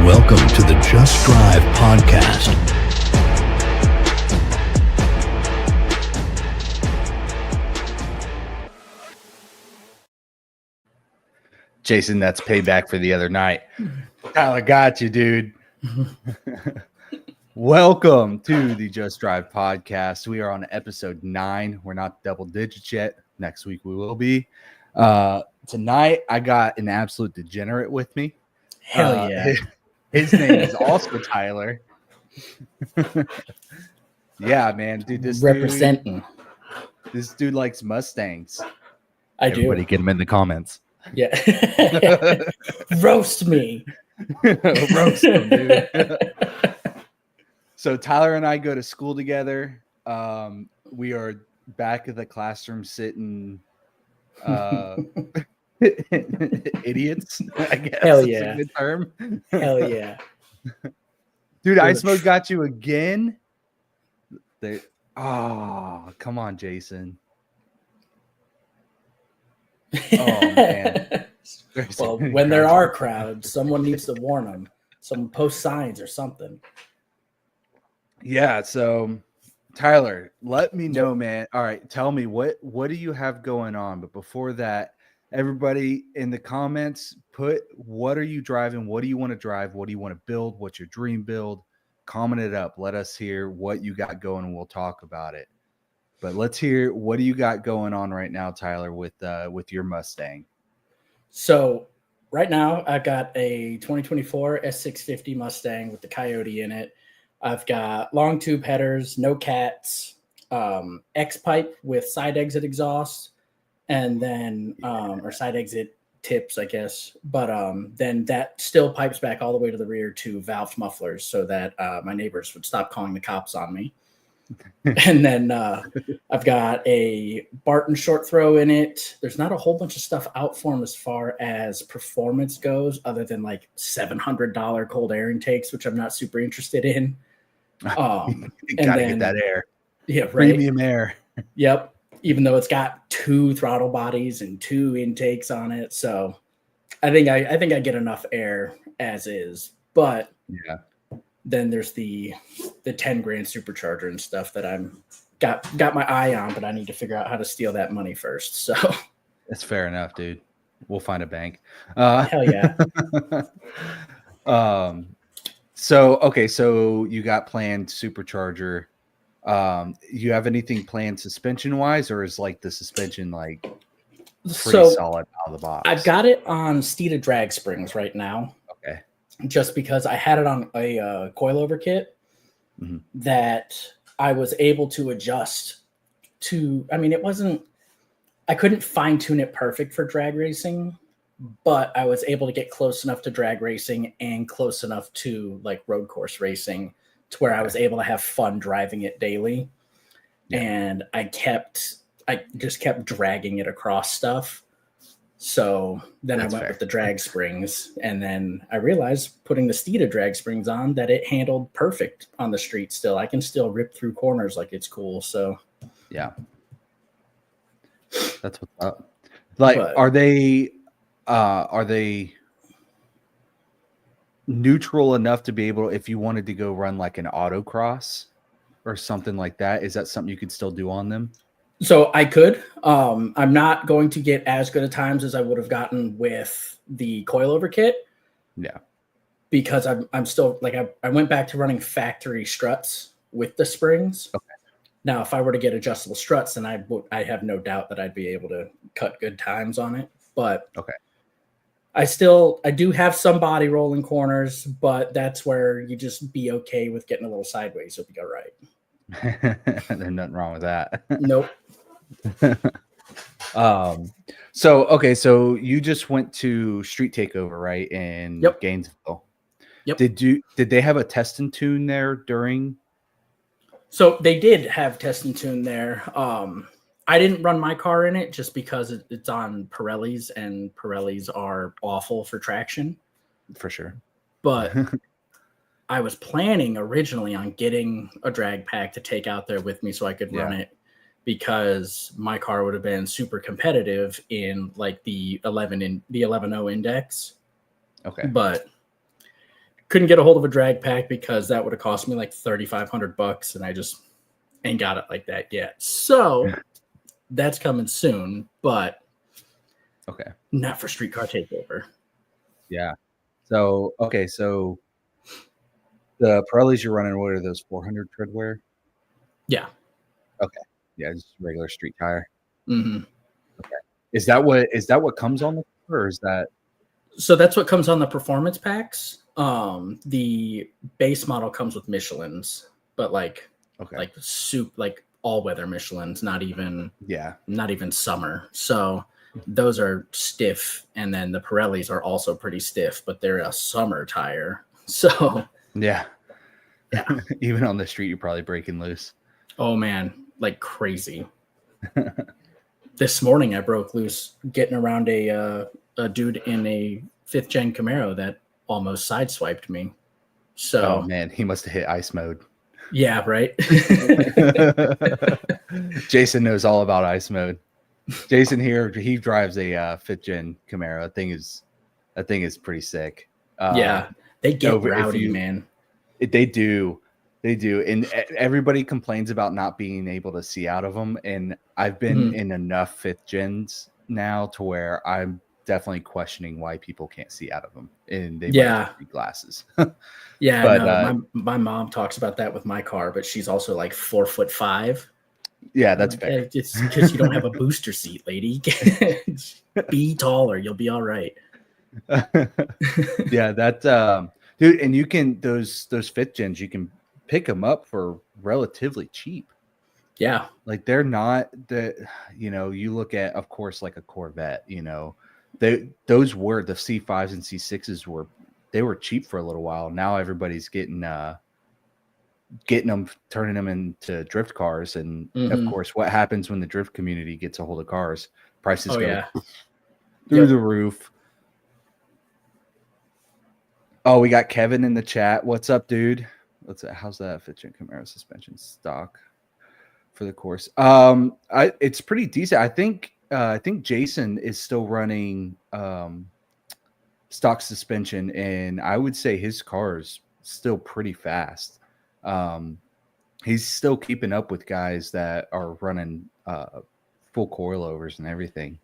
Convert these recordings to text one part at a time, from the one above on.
Welcome to the Just Drive podcast. Jason, that's payback for the other night. Tyler got you, dude. Welcome to the Just Drive podcast. We are on episode 9. We're not double digits yet. Next week we will be. Tonight I got an absolute degenerate with me. Hell yeah. His name is also Tyler. Yeah, man, dude. This dude likes Mustangs. Everybody get him in the comments. Yeah. Roast me. Roast him, dude. So Tyler and I go to school together. We are back at the classroom sitting idiots, I guess. Hell yeah. A good term. Hell yeah. Dude, I Smoke got you again. Oh, come on, Jason. Oh, man. Well, when there are crowds, someone needs to warn them. Someone post signs or something. Yeah, so Tyler, let me know, man. All right, tell me what do you have going on? But before that, everybody in the comments, put what are you driving? What do you want to drive? What do you want to build? What's your dream build? Comment it up. Let us hear what you got going and we'll talk about it. But let's hear what do you got going on right now, Tyler, with your Mustang? So right now I've got a 2024 S650 Mustang with the Coyote in it. I've got long tube headers, no cats, X-pipe with side exit exhaust, and then or side exit tips, I guess. But then that still pipes back all the way to the rear to valved mufflers so that my neighbors would stop calling the cops on me. And then I've got a Barton short throw in it. There's not a whole bunch of stuff out for them as far as performance goes, other than like $700 cold air intakes, which I'm not super interested in. You gotta get that air. Yeah, right. Premium air. Yep. Even though it's got 2 throttle bodies and 2 intakes on it. So I think I get enough air as is. But yeah. Then there's the 10 grand supercharger and stuff that I'm got my eye on, but I need to figure out how to steal that money first. So that's fair enough, dude. We'll find a bank. Hell yeah. So you got planned supercharger. You have anything planned suspension wise, or is like the suspension like pretty solid out of the box? I've got it on Steeda drag springs right now. Okay. Just because I had it on a coilover kit that I was able to adjust to. I mean, I couldn't fine tune it perfect for drag racing, but I was able to get close enough to drag racing and close enough to like road course racing to where I was able to have fun driving it daily. Yeah. And I just kept dragging it across stuff. So then I went with the drag springs, and then I realized putting the Steeda drag springs on that it handled perfect on the street still. I can still rip through corners like it's cool. So yeah. That's what's up. Like, are they neutral enough to be able, if you wanted to go run like an autocross or something like that, is that something you could still do on them? So I could. I'm not going to get as good of times as I would have gotten with the coilover kit. Yeah. Because I'm still like I went back to running factory struts with the springs. Okay. Now, if I were to get adjustable struts, then I have no doubt that I'd be able to cut good times on it. But okay. I do have some body rolling corners, but that's where you just be okay with getting a little sideways. You'll be all right. There's nothing wrong with that. Nope. So you just went to Street Takeover, right? In Gainesville. Yep. Did they have a test and tune there during? So they did have test and tune there. I didn't run my car in it just because it's on Pirellis, and Pirellis are awful for traction. For sure. But I was planning originally on getting a drag pack to take out there with me so I could run it, because my car would have been super competitive in like the 11.0 index. Okay. But couldn't get a hold of a drag pack because that would have cost me like $3,500, and I just ain't got it like that yet. So that's coming soon, but Okay. not for Streetcar Takeover. Yeah. So okay, so the Pirellis you're running, what are those 400 treadwear? Yeah. Okay. Yeah, just regular street tire. Mm-hmm. Okay. Is that what comes on the car, or is that So that's what comes on the performance packs. The base model comes with Michelin's, but like all weather Michelin's, not even summer. So those are stiff, and then the Pirellis are also pretty stiff, but they're a summer tire. So yeah. Yeah. Even on the street you're probably breaking loose. Oh man, like crazy. This morning I broke loose getting around a dude in a 5th gen Camaro that almost sideswiped me. So Oh man, he must have hit ice mode. Yeah, right. Jason knows all about ice mode. Jason here, he drives a 5th gen Camaro. That thing is pretty sick. Yeah, they get rowdy, man. They do. And everybody complains about not being able to see out of them. And I've been in enough 5th gens now to where I'm definitely questioning why people can't see out of them. And they might have glasses. Yeah, but my mom talks about that with my car, but she's also like 4'5". Yeah, that's fair. It's because you don't have a booster seat, lady. Be taller, you'll be all right. Yeah, that dude, and you can those 5th gens, you can pick them up for relatively cheap. Yeah, like they're not you look at, of course, like a Corvette, those were the C5s and C6s were cheap for a little while. Now everybody's getting them, turning them into drift cars, and of course what happens when the drift community gets a hold of cars, prices go through the roof. Oh, we got Kevin in the chat. What's up, dude? How's that 5th gen Camaro suspension stock for the course? It's pretty decent. I think Jason is still running stock suspension, and I would say his car is still pretty fast. He's still keeping up with guys that are running full coilovers and everything.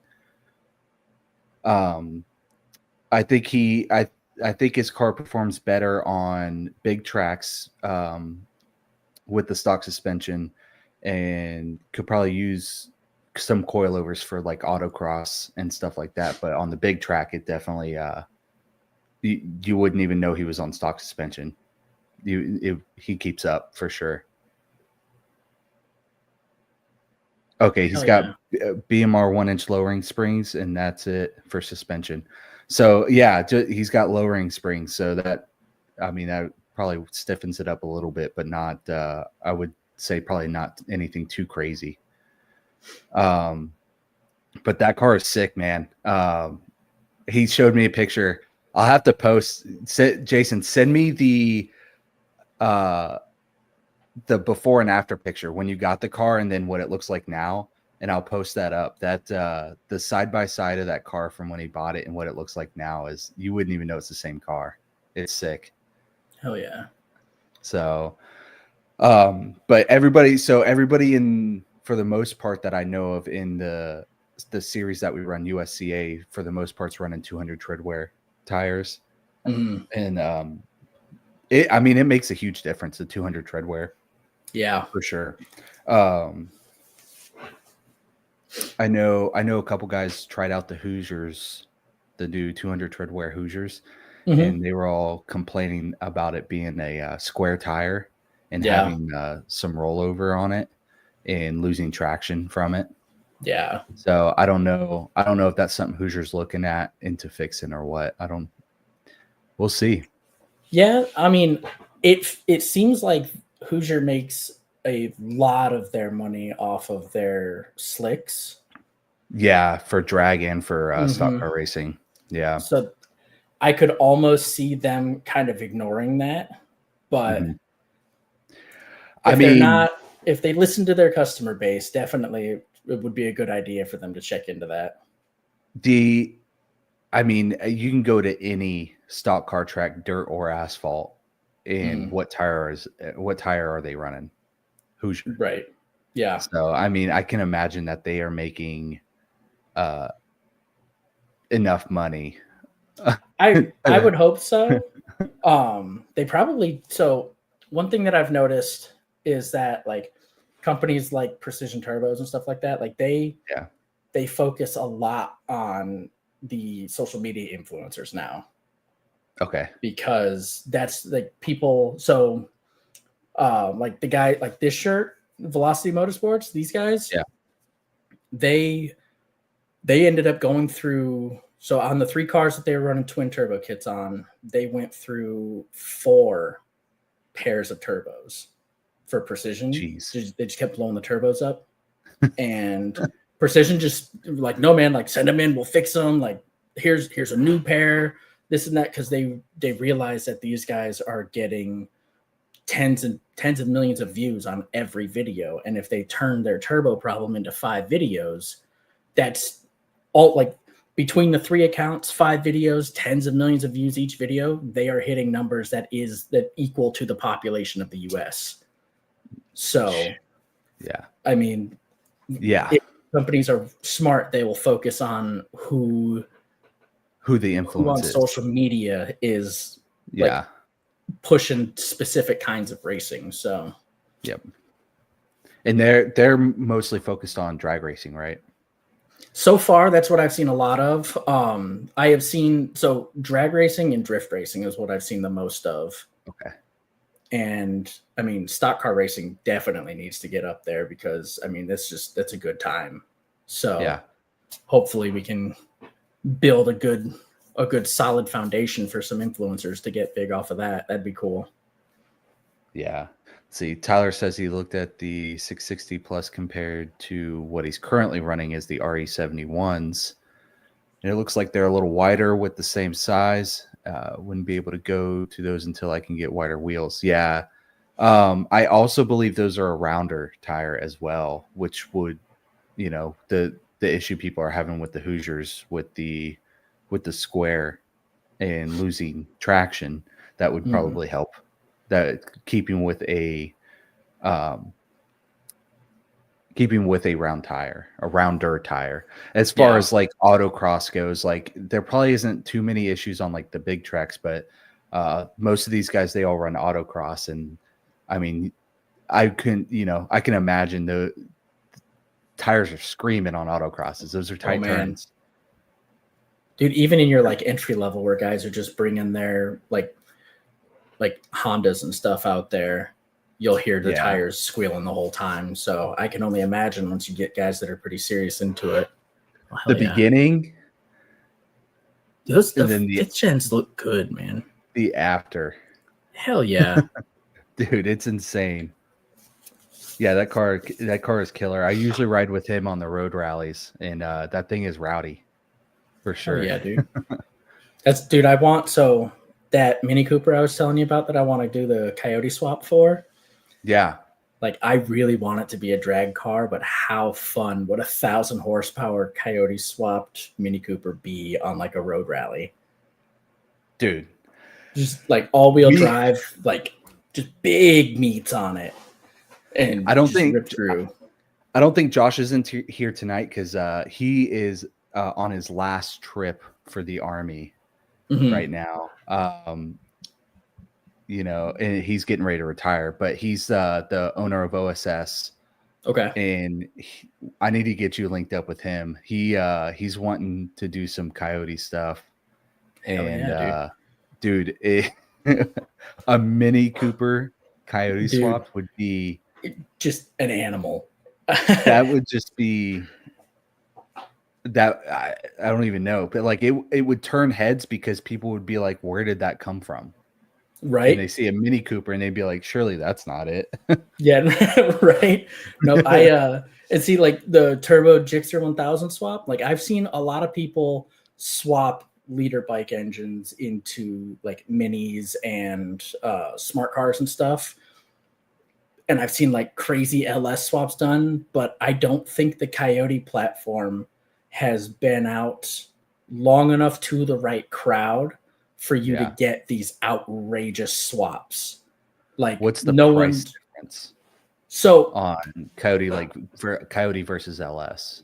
I think his car performs better on big tracks with the stock suspension, and could probably use some coilovers for like autocross and stuff like that. But on the big track, it definitely you wouldn't even know he was on stock suspension. He keeps up for sure. Okay, he's got BMR 1-inch lowering springs, and that's it for suspension. So yeah, he's got lowering springs, so that probably stiffens it up a little bit, but not. I would say probably not anything too crazy. But that car is sick, man. He showed me a picture. I'll have to post. Jason, send me the before and after picture when you got the car, and then what it looks like now. And I'll post that up. That the side by side of that car from when he bought it and what it looks like now is, you wouldn't even know it's the same car. It's sick. Hell yeah. So, but everybody in, for the most part that I know of in the series that we run, USCA, for the most part's running 200 treadwear tires, and it makes a huge difference. The 200 treadwear, yeah, for sure. I know a couple guys tried out the Hoosiers, the new 200 treadwear Hoosiers, and they were all complaining about it being a square tire and having some rollover on it and losing traction from it. Yeah. So I don't know if that's something Hoosier's looking at into fixing or what. We'll see. Yeah, I mean, it seems like Hoosier makes a lot of their money off of their slicks. Yeah, for drag and for stock car racing. Yeah. So I could almost see them kind of ignoring that, but if they listen to their customer base, definitely it would be a good idea for them to check into that. I mean, you can go to any stock car track, dirt or asphalt, and Mhm. what tire are they running? Hoosier. Right. Yeah. So, I mean, I can imagine that they are making uh, enough money. I would hope so. They probably so one thing that I've noticed is that like companies like Precision Turbos and stuff like that, like Yeah. they focus a lot on the social media influencers now Okay. because that's like people. So like the guy like this shirt, Velocity Motorsports, these guys, Yeah. they they ended up going through. So on the 3 cars that they were running twin turbo kits on, they went through 4 pairs of turbos for Precision. Jeez. They just kept blowing the turbos up, and Precision just like, no man, like send them in, we'll fix them. Like here's a new pair, this and that, because they realize that these guys are getting tens of millions of views on every video, and if they turn their turbo problem into 5 videos, that's all like between the 3 accounts, 5 videos, tens of millions of views each video, they are hitting numbers that equal to the population of the US. So, Yeah. I mean, Yeah. if companies are smart, they will focus on who the on influence is. social media is Yeah. pushing specific kinds of racing. So, Yep. And they're mostly focused on drag racing, right? so far, that's what I've seen a lot of. I have seen so drag racing and drift racing is what I've seen the most of. Okay. And I mean, stock car racing definitely needs to get up there because I mean, that's a good time. So Yeah. hopefully we can build a good solid foundation for some influencers to get big off of that. That'd be cool. Yeah. See, Tyler says he looked at the 660 plus compared to what he's currently running as the RE71s. And it looks like they're a little wider with the same size. Wouldn't be able to go to those until I can get wider wheels. Yeah. I also believe those are a rounder tire as well, which would, the issue people are having with the Hoosiers with the square and losing traction, that would probably help. That keeping with a rounder tire. As far as like autocross goes, like there probably isn't too many issues on like the big tracks, but most of these guys, they all run autocross, and I mean, I can imagine the tires are screaming on autocrosses. Those are tight turns. Dude, even in your like entry level where guys are just bringing their like Hondas and stuff out there, you'll hear the tires squealing the whole time. So I can only imagine once you get guys that are pretty serious into it. The beginning, those fifth gens look good, man. The after, hell yeah, dude, it's insane. Yeah, that car is killer. I usually ride with him on the road rallies, and that thing is rowdy, for sure. Hell yeah, dude. I want that Mini Cooper I was telling you about that I want to do the Coyote swap for. Yeah. Like I really want it to be a drag car, but how fun would 1,000 horsepower Coyote swapped Mini Cooper be on like a road rally? Dude. Just like all-wheel drive, like just big meats on it. And I don't think Josh isn't here tonight because he is on his last trip for the Army right now. And he's getting ready to retire, but he's the owner of OSS. Okay. And I need to get you linked up with him. He's wanting to do some Coyote stuff. Hell and yeah, dude, a Mini Cooper Coyote swap would be just an animal. That would just be that. I don't even know, but like it would turn heads because people would be like, where did that come from? Right. And they see a Mini Cooper and they'd be like, surely that's not it. Yeah. Right. No, and see like the Turbo Gixxer 1000 swap. Like I've seen a lot of people swap leader bike engines into like minis and smart cars and stuff. And I've seen like crazy LS swaps done, but I don't think the Coyote platform has been out long enough to the right crowd for you to Yeah. get these outrageous swaps. Like What's the no price one. difference So on Coyote, like for Coyote versus LS?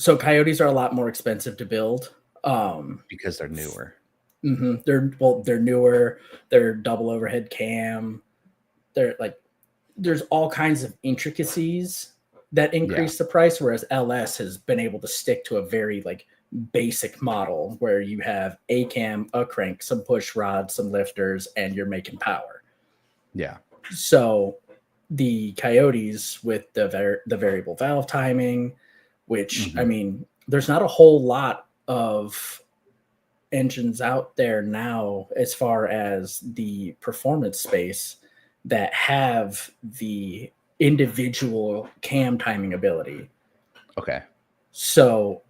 so Coyotes are a lot more expensive to build. Because they're newer. They're newer. They're double overhead cam. They're like there's all kinds of intricacies that increase the price, whereas LS has been able to stick to a very like basic model where you have a cam, a crank, some push rods, some lifters, and you're making power. Yeah. So the Coyotes with the variable valve timing, which I mean, there's not a whole lot of engines out there now as far as the performance space that have the individual cam timing ability. Okay. So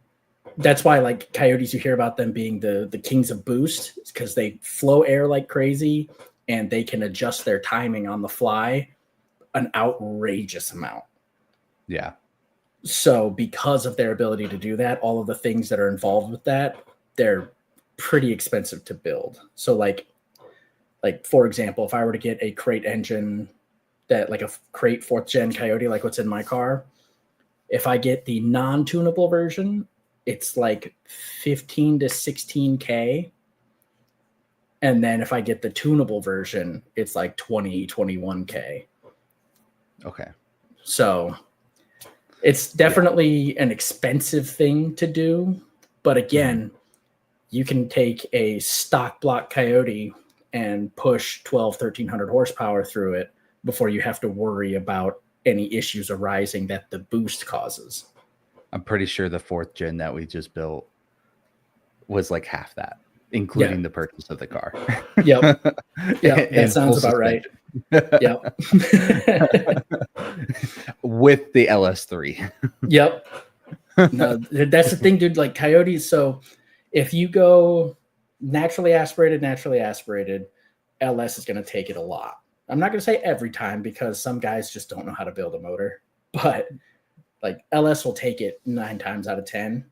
that's why like Coyotes, you hear about them being the kings of boost because they flow air like crazy and they can adjust their timing on the fly an outrageous amount. Yeah. So because of their ability to do that, all of the things that are involved with that, they're pretty expensive to build. So like for example, if I were to get a crate engine that like a crate 4th gen Coyote, like what's in my car, if I get the non-tunable version, it's like 15 to 16K. And then if I get the tunable version, it's like 20, 21K. Okay. So it's definitely an expensive thing to do. But again, you can take a stock block Coyote and push 1,300 horsepower through it before you have to worry about any issues arising that the boost causes. I'm pretty sure the 4th gen that we just built was like half that, including the purchase of the car. Yep. Yeah, that sounds about right. Yep. With the LS3. Yep. No, that's the thing, dude. Like Coyotes. So if you go naturally aspirated, LS is going to take it a lot. I'm not going to say every time because some guys just don't know how to build a motor, but like LS will take it 9 times out of 10.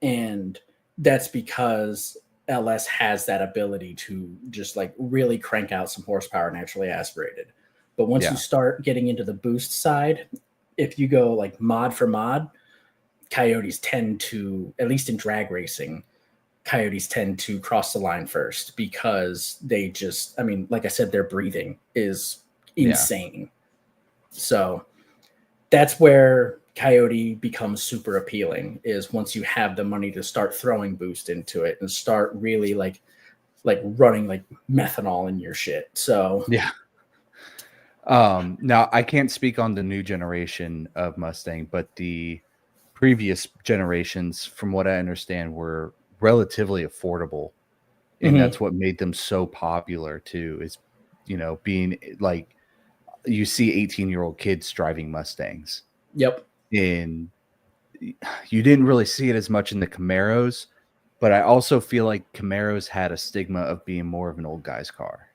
And that's because LS has that ability to just like really crank out some horsepower naturally aspirated. But once you start getting into the boost side, if you go like mod for mod, Coyotes tend to, at least in drag racing, Coyotes tend to cross the line first because they just, I mean, like I said, their breathing is insane. So that's where Coyote becomes super appealing, is once you have the money to start throwing boost into it and start really like running like methanol in your shit. So yeah. Now I can't speak on the new generation of Mustang, but the previous generations, from what I understand, were relatively affordable. And that's what made them so popular too, is, you know, being like, you see 18-year-old kids driving Mustangs. Yep. And you didn't really see it as much in the Camaros, but I also feel like Camaros had a stigma of being more of an old guy's car.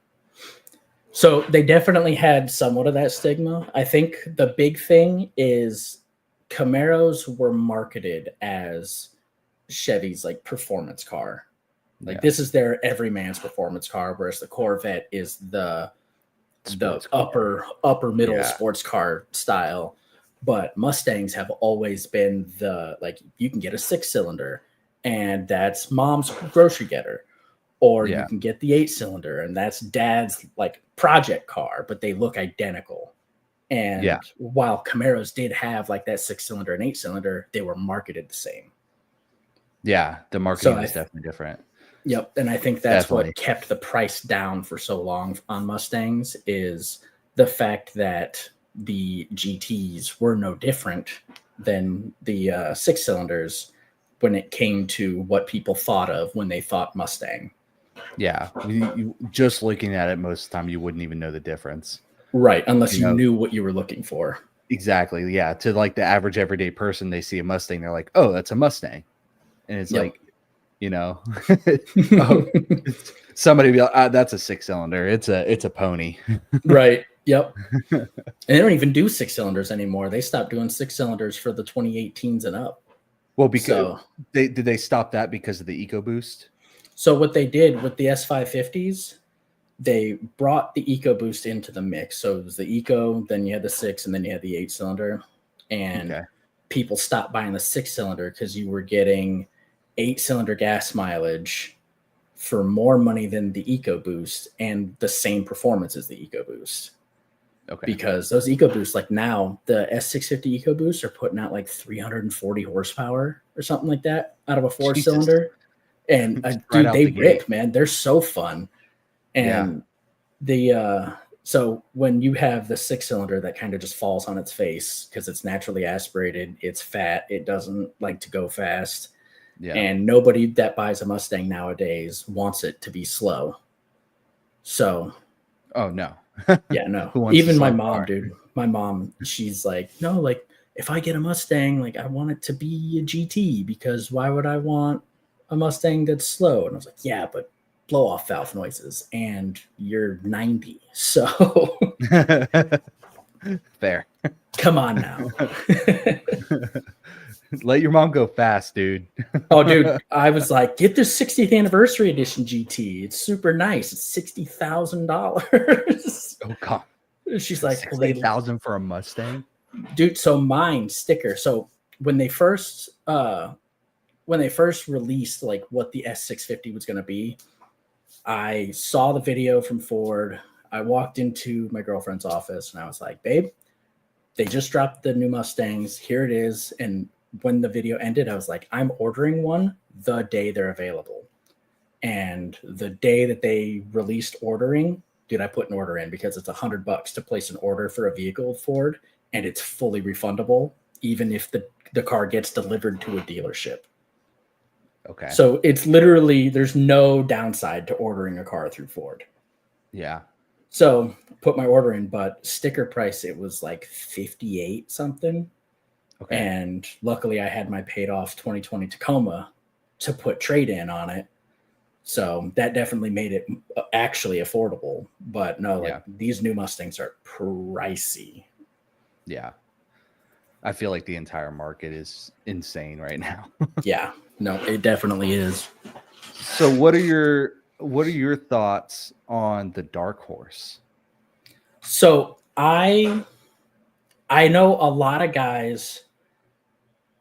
So they definitely had somewhat of that stigma. I think the big thing is Camaros were marketed as Chevy's like performance car. Like this is their everyman's performance car, whereas the Corvette is the upper middle sports car style. But Mustangs have always been the, like, you can get a 6-cylinder and that's mom's grocery getter, or you can get the 8-cylinder and that's dad's like project car, but they look identical. And while Camaros did have like that 6-cylinder and 8-cylinder, they were marketed the same. Yeah, the marketing is definitely different. Yep, and I think that's what kept the price down for so long on Mustangs, is the fact that the GTs were no different than the 6-cylinders when it came to what people thought of when they thought Mustang. Yeah, you just looking at it most of the time, you wouldn't even know the difference. Right, unless you knew what you were looking for. Exactly, yeah. To like the average everyday person, they see a Mustang, they're like, oh, that's a Mustang. And it's like, you know, somebody be like, that's a 6-cylinder. It's a pony. Right. Yep. And they don't even do 6-cylinders anymore. They stopped doing 6-cylinders for the 2018s and up. Well, because So they stop that because of the EcoBoost? so what they did with the S550s, they brought the EcoBoost into the mix. So it was the Eco, then you had the 6, and then you had the 8-cylinder. And Okay. people stopped buying the 6-cylinder because you were getting 8-cylinder gas mileage for more money than the EcoBoost and the same performance as the EcoBoost. Okay. Because those EcoBoosts, like now, the S650 EcoBoosts are putting out like 340 horsepower or something like that out of a 4-cylinder. And Right dude, out they the gate. rip, man. They're so fun. And so when you have the 6-cylinder that kind of just falls on its face because it's naturally aspirated, it's fat, it doesn't like to go fast. Yeah. And nobody that buys a Mustang nowadays wants it to be slow. So Oh no. yeah, no. Who wants Even a my slow mom, car? dude. My mom, she's like, no, like if I get a Mustang, like I want it to be a GT because why would I want a Mustang that's slow? And I was like, yeah, but blow off valve noises and you're 90. So Fair. come on now. Let your mom go fast, dude. Oh, dude, I was like, get this 60th anniversary edition GT. It's super nice. It's $60,000. Oh god. She's like, well, they 60,000 for a Mustang? dude. So mine sticker. So when they first released like what the S650 was going to be, I saw the video from Ford. I walked into my girlfriend's office and I was like, babe, they just dropped the new Mustangs. Here it is. And when the video ended, I was like, I'm ordering one the day they're available. And the day that they released ordering, dude, I put an order in because it's $100 to place an order for a vehicle with Ford, and it's fully refundable, even if the car gets delivered to a dealership. Okay. So it's literally, there's no downside to ordering a car through Ford. Yeah. So put my order in, but sticker price, it was like 58 something. Okay. And luckily I had my paid off 2020 Tacoma to put trade in on it. So that definitely made it actually affordable. But no, like these new Mustangs are pricey. Yeah. I feel like the entire market is insane right now. Yeah. No, it definitely is. So what are your thoughts on the Dark Horse? So I know a lot of guys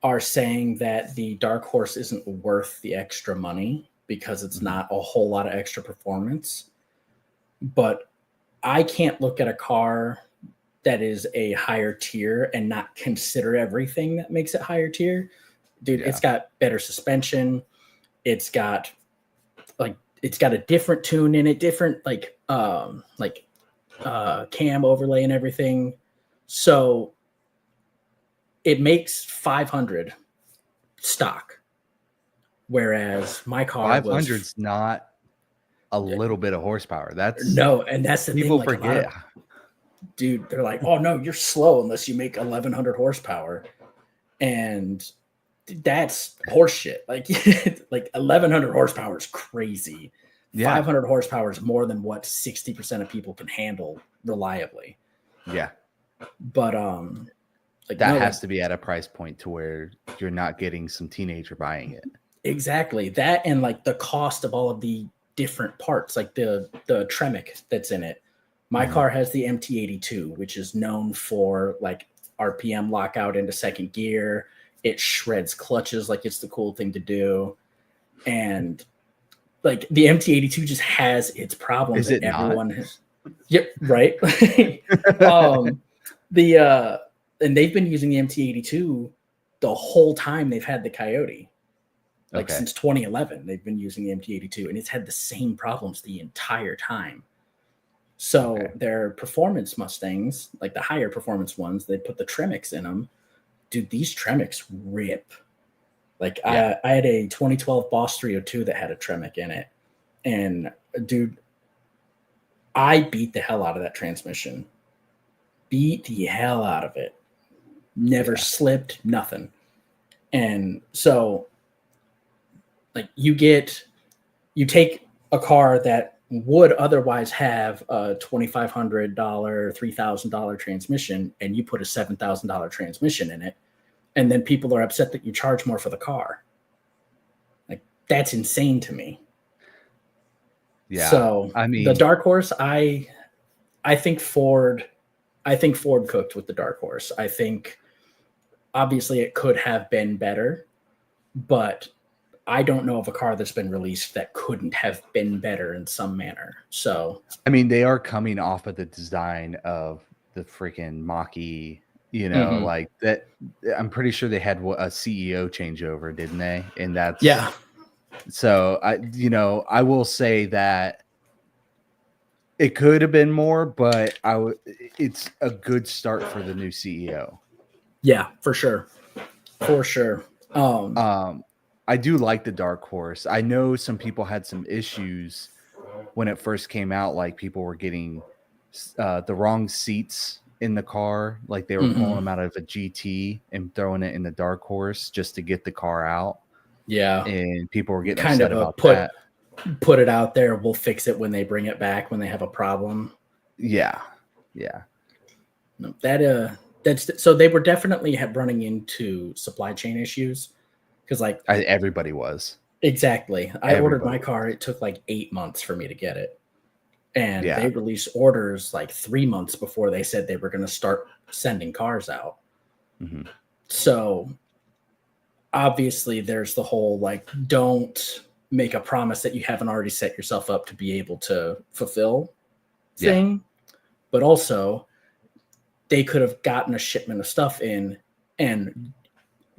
are saying that the Dark Horse isn't worth the extra money because it's not a whole lot of extra performance. But I can't look at a car that is a higher tier and not consider everything that makes it higher tier. Dude, it's got better suspension. It's got a different tune in it, different cam overlay and everything. So it makes 500 stock, whereas my car 500's not a little bit of horsepower. That's and that's the people thing. Like forget. Dude, they're like, oh no, you're slow unless you make 1100 horsepower, and that's horseshit. Like 1100 horsepower is crazy. 500 horsepower is more than what 60% of people can handle reliably. Yeah. But that has to be at a price point to where you're not getting some teenager buying it. Exactly. That and like the cost of all of the different parts, like the Tremec that's in it. My car has the MT82, which is known for like RPM lockout into second gear. It shreds clutches like it's the cool thing to do. And like the MT82 just has its problems. Is it that everyone not? has. Yep, right. And they've been using the MT82 the whole time they've had the Coyote. Like since 2011, they've been using the MT82, and it's had the same problems the entire time. So their performance Mustangs, like the higher performance ones, they put the Tremecs in them. Dude, these Tremecs rip. Like I had a 2012 Boss 302 that had a Tremec in it. And dude, I beat the hell out of that transmission. Beat the hell out of it. Never slipped, nothing. And so like you take a car that would otherwise have a $2,500, $3,000 transmission, and you put a $7,000 transmission in it. and then people are upset that you charge more for the car. Like, that's insane to me. Yeah. So I mean, the dark horse, I think Ford cooked with the dark horse. I think obviously it could have been better, but I don't know of a car that's been released that couldn't have been better in some manner. So, I mean, they are coming off of the design of the freaking Mach-E, like that. I'm pretty sure they had a CEO changeover, didn't they? And that's yeah. So I will say that it could have been more, but it's a good start for the new CEO. Yeah, for sure. For sure. I do like the dark horse. I know some people had some issues when it first came out, like people were getting the wrong seats in the car, like they were pulling them out of a GT and throwing it in the dark horse just to get the car out. Yeah. And people were getting kind upset of about that. Put it out there. We'll fix it when they bring it back, when they have a problem. Yeah. No, that's so they were definitely running into supply chain issues because everybody was. Exactly. I ordered my car. It took like 8 months for me to get it. And they released orders like 3 months before they said they were going to start sending cars out. Mm-hmm. So obviously there's the whole, like, don't make a promise that you haven't already set yourself up to be able to fulfill thing. But also they could have gotten a shipment of stuff in and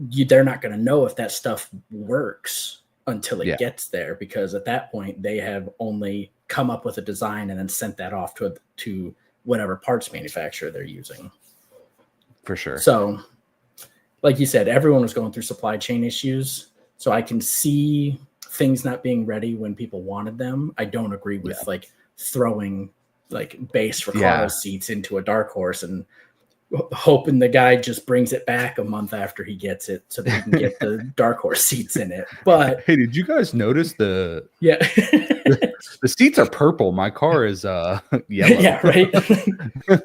they're not going to know if that stuff works until it gets there, because at that point they have only come up with a design and then sent that off to whatever parts manufacturer they're using. For sure. So like you said, everyone was going through supply chain issues. So I can see things not being ready when people wanted them. I don't agree with like throwing like base Recaro seats into a dark horse and hoping the guy just brings it back a month after he gets it so that he can get the dark horse seats in it. But hey, did you guys notice the seats are purple? My car is yellow. Yeah, right.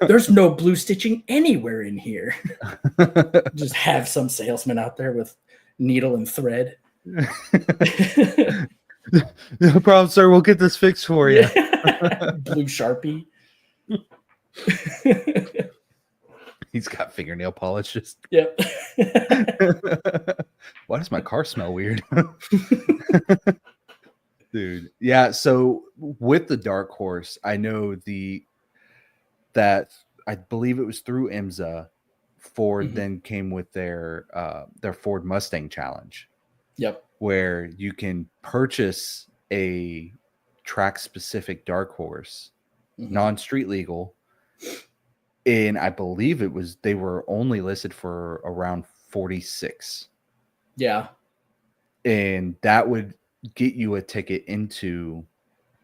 There's no blue stitching anywhere in here. Just have some salesman out there with needle and thread. No problem, sir. We'll get this fixed for you. Blue Sharpie. He's got fingernail polish. Just yep. Why does my car smell weird? Dude. Yeah. So with the dark horse, I know that I believe it was through IMSA. Ford then came with their Ford Mustang Challenge. Yep. Where you can purchase a track specific dark horse, non-street legal. And I believe they were only listed for around 46. Yeah. And that would get you a ticket into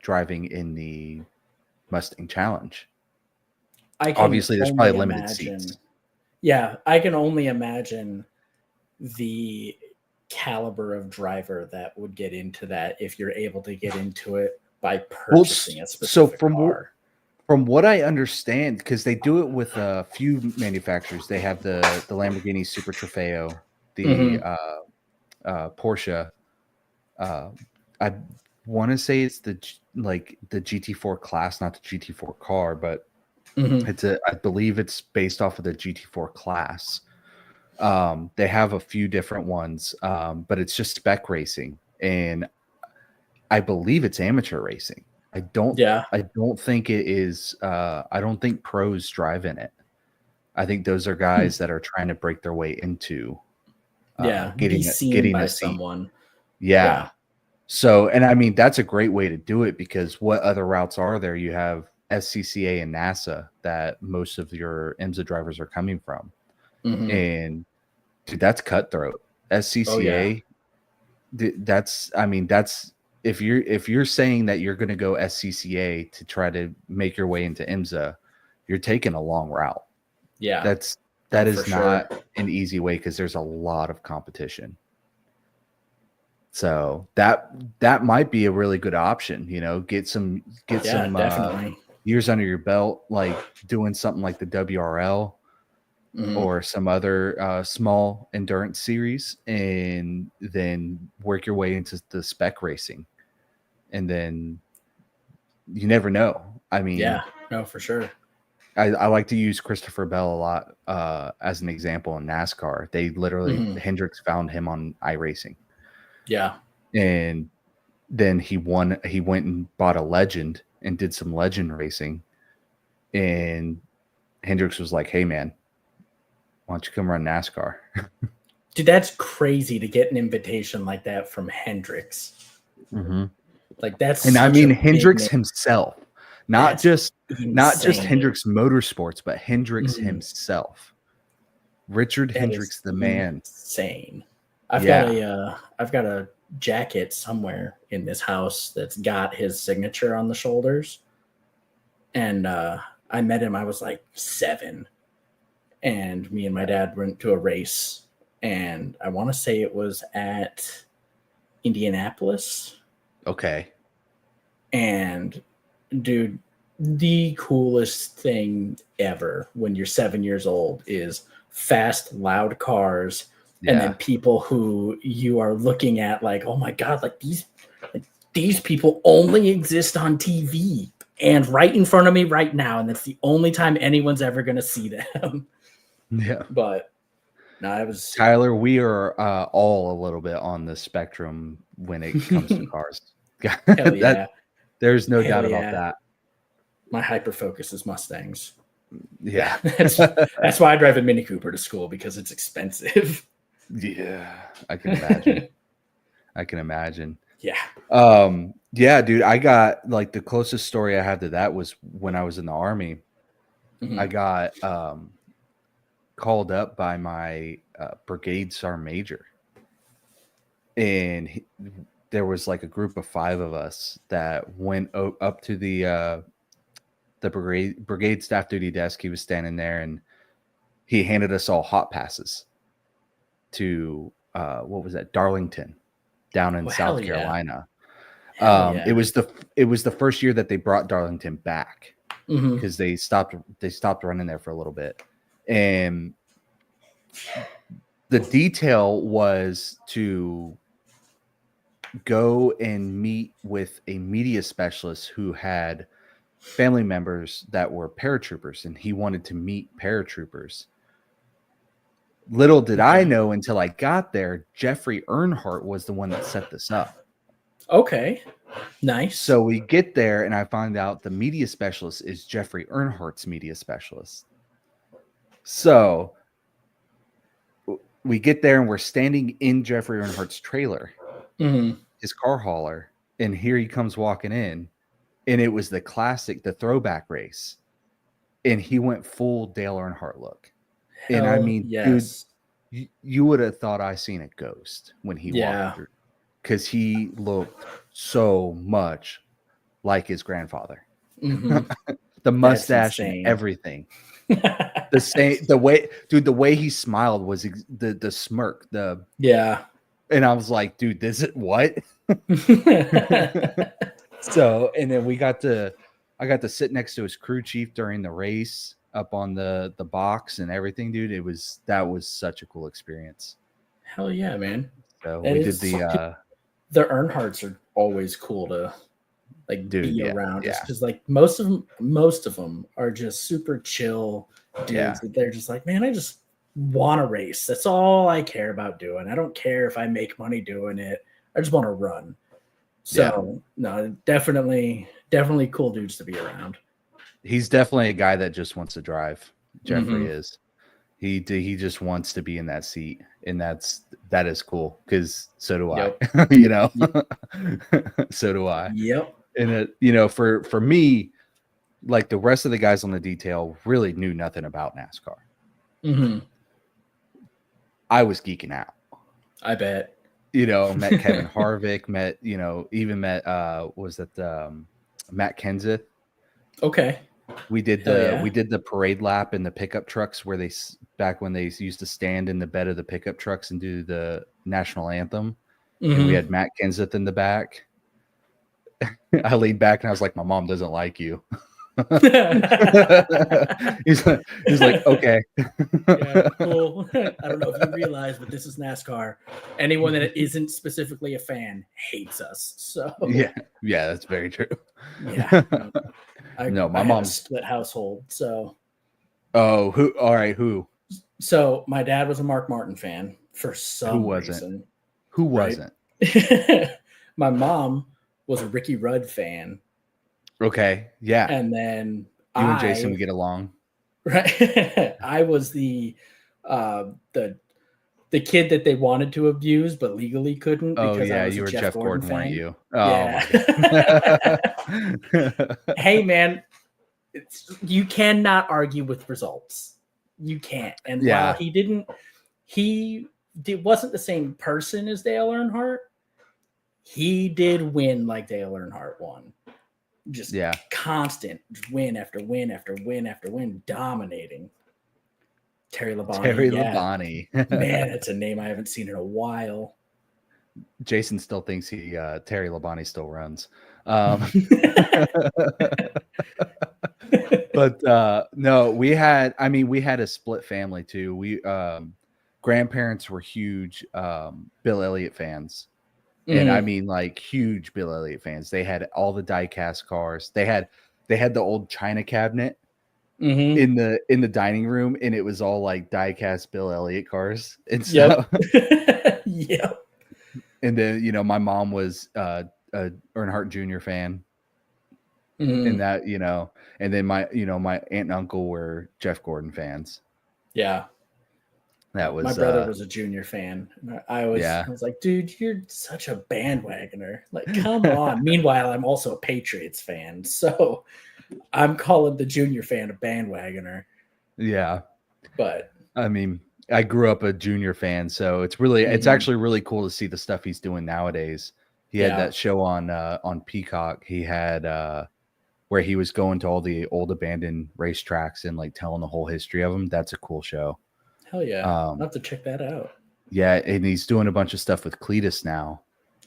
driving in the Mustang Challenge. Obviously, there's probably limited seats. Yeah, I can only imagine the caliber of driver that would get into that if you're able to get into it by purchasing a specific car. From what I understand, because they do it with a few manufacturers, they have the Lamborghini Super Trofeo, the Porsche. I want to say it's the GT4 class, not the GT4 car, but I believe it's based off of the GT4 class. They have a few different ones, but it's just spec racing, and I believe it's amateur racing. I don't think it is. I don't think pros drive in it. I think those are guys that are trying to break their way into getting a seat. Someone. Yeah. So, and I mean, that's a great way to do it, because what other routes are there? You have SCCA and NASA that most of your IMSA drivers are coming from. And dude, that's cutthroat. SCCA, that's if you're saying that you're going to go SCCA to try to make your way into IMSA, you're taking a long route. Yeah. That is not an easy way, because there's a lot of competition. So that might be a really good option, get some definitely years under your belt, like doing something like the WRL. or some other small endurance series, and then work your way into the spec racing. And then you never know. I mean, Yeah, no, for sure. I like to use Christopher Bell a lot as an example in NASCAR. They literally, Hendricks found him on iRacing. Yeah. And then he went and bought a Legend and did some Legend racing. And Hendricks was like, hey, man, why don't you come run NASCAR? Dude, that's crazy to get an invitation like that from Hendricks. Mm-hmm. Like that's, and I mean Hendricks himself, not just Hendricks Motorsports, but Hendricks himself, Richard Hendricks, the man. Insane. I've got a jacket somewhere in this house that's got his signature on the shoulders. And I met him. I was like 7, and me and my dad went to a race, and I want to say it was at Indianapolis. Okay. And dude, the coolest thing ever when you're 7 years old is fast, loud cars, and then people who you are looking at like, oh my God, like these people only exist on TV and right in front of me right now, and that's the only time anyone's ever going to see them. Yeah. But no, it was Tyler. We are all a little bit on the spectrum when it comes to cars. Hell yeah. There's no doubt about that. My hyper focus is Mustangs. Yeah. That's why I drive a Mini Cooper to school, because it's expensive. Yeah, I can imagine. Yeah. Yeah, dude, I got like the closest story I had to that was when I was in the Army. I got called up by my brigade sergeant major, and there was like a group of 5 of us that went up to the brigade staff duty desk. He was standing there, and he handed us all hot passes to what was that, Darlington, down in South Carolina. It was the first year that they brought Darlington back, because they stopped running there for a little bit. And the detail was to go and meet with a media specialist who had family members that were paratroopers, and he wanted to meet paratroopers. Little did I know until I got there, Jeffrey Earnhardt was the one that set this up. Okay. Nice. So we get there, and I find out the media specialist is Jeffrey Earnhardt's media specialist. So we get there, and we're standing in Jeffrey Earnhardt's trailer, his car hauler, and here he comes walking in, and it was the throwback race, and he went full Dale Earnhardt look. And I mean, yes. dude, you would have thought I seen a ghost when he walked through, because he looked so much like his grandfather. The mustache and everything. The way he smiled was the smirk. And I was like, dude, this is what? So, and then I got to sit next to his crew chief during the race, up on the box and everything, dude. That was such a cool experience. Hell yeah, man. So we did the Earnhardts are always cool to be around, just because like most of them are just super chill dudes. They're just like, man, I just want to race. That's all I care about doing. I don't care if I make money doing it. I just want to run. So no, definitely cool dudes to be around. He's definitely a guy that just wants to drive. Jeffrey is. He just wants to be in that seat, and that is cool, because so do I. So do I. Yep. And for me, like the rest of the guys on the detail really knew nothing about NASCAR. I was geeking out. I bet. Met Kevin Harvick, met Matt Kenseth. Okay. We did the parade lap in the pickup trucks, where back when they used to stand in the bed of the pickup trucks and do the national anthem. And we had Matt Kenseth in the back. I leaned back and I was like, my mom doesn't like you. he's like, okay. Yeah, cool. I don't know if you realize, but this is NASCAR. Anyone that isn't specifically a fan hates us. So yeah, that's very true. yeah. No, my I have a mom's split household. So who? All right, who? So my dad was a Mark Martin fan for some reason. Who wasn't? My mom was a Ricky Rudd fan. Okay, yeah. And then you and Jason would get along. Right. I was the kid that they wanted to abuse but legally couldn't. Oh because yeah, I was you a were Jeff Gordon, weren't you? Oh, yeah. Hey man, you cannot argue with results. You can't. And while he wasn't the same person as Dale Earnhardt, he did win like Dale Earnhardt won. Just constant, just win after win after win after win, dominating. Terry Labonte. Man, that's a name I haven't seen in a while. Jason still thinks Terry Labonte still runs. But no, we had a split family too. We grandparents were huge Bill Elliott fans. And I mean, like, huge Bill Elliott fans. They had all the die-cast cars. They had the old china cabinet in the dining room, and it was all like die-cast Bill Elliott cars and stuff. Yep. And then my mom was a Earnhardt Jr. fan, and that and then my aunt and uncle were Jeff Gordon fans. Yeah. That was my brother was a Junior fan. I was like, dude, you're such a bandwagoner. Like, come on. Meanwhile, I'm also a Patriots fan. So I'm calling the Junior fan a bandwagoner. Yeah. But I mean, I grew up a Junior fan, so it's actually really cool to see the stuff he's doing nowadays. He had that show on Peacock. He had where he was going to all the old abandoned racetracks and like telling the whole history of them. That's a cool show. Hell yeah. I'll have to check that out. Yeah, and he's doing a bunch of stuff with Cletus now.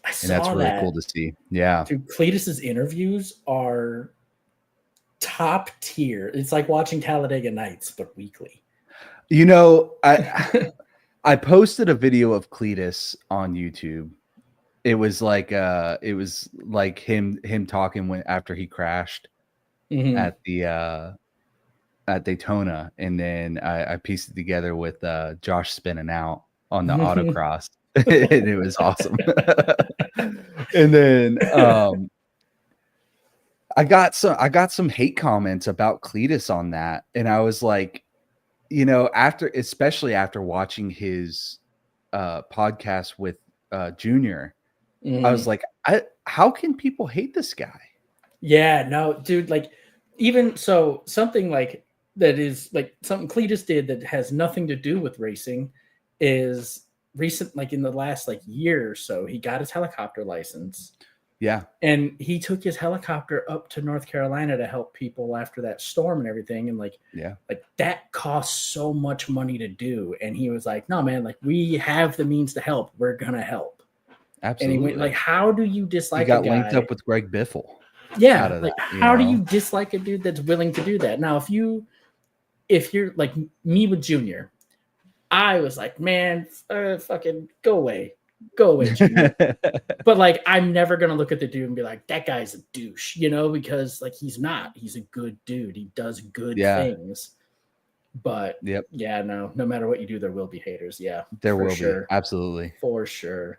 And that's really cool to see. Yeah. Dude, Cletus's interviews are top tier. It's like watching Talladega Nights, but weekly. I posted a video of Cletus on YouTube. It was like him talking after he crashed at the at Daytona, and then I pieced it together with Josh spinning out on the autocross, and it was awesome. And then I got some hate comments about Cletus on that, and I was like, especially after watching his podcast with Junior, I was like, how can people hate this guy? Yeah, no, dude, like, even so, something like that is like something Cletus did that has nothing to do with racing is recent, like in the last like year or so, he got his helicopter license. Yeah. And he took his helicopter up to North Carolina to help people after that storm and everything. And like that costs so much money to do. And he was like, no, man, like, we have the means to help. We're going to help. Absolutely. And he went, like, how do you dislike a guy? He got linked up with Greg Biffle. Yeah. Like, how do you dislike a dude that's willing to do that? Now, if you're like me with Junior, I was like, man, fucking go away, Junior. But like, I'm never gonna look at the dude and be like, that guy's a douche, because like he's not. He's a good dude. He does good things. But no matter what you do, there will be haters. Yeah, there will be. Absolutely, for sure.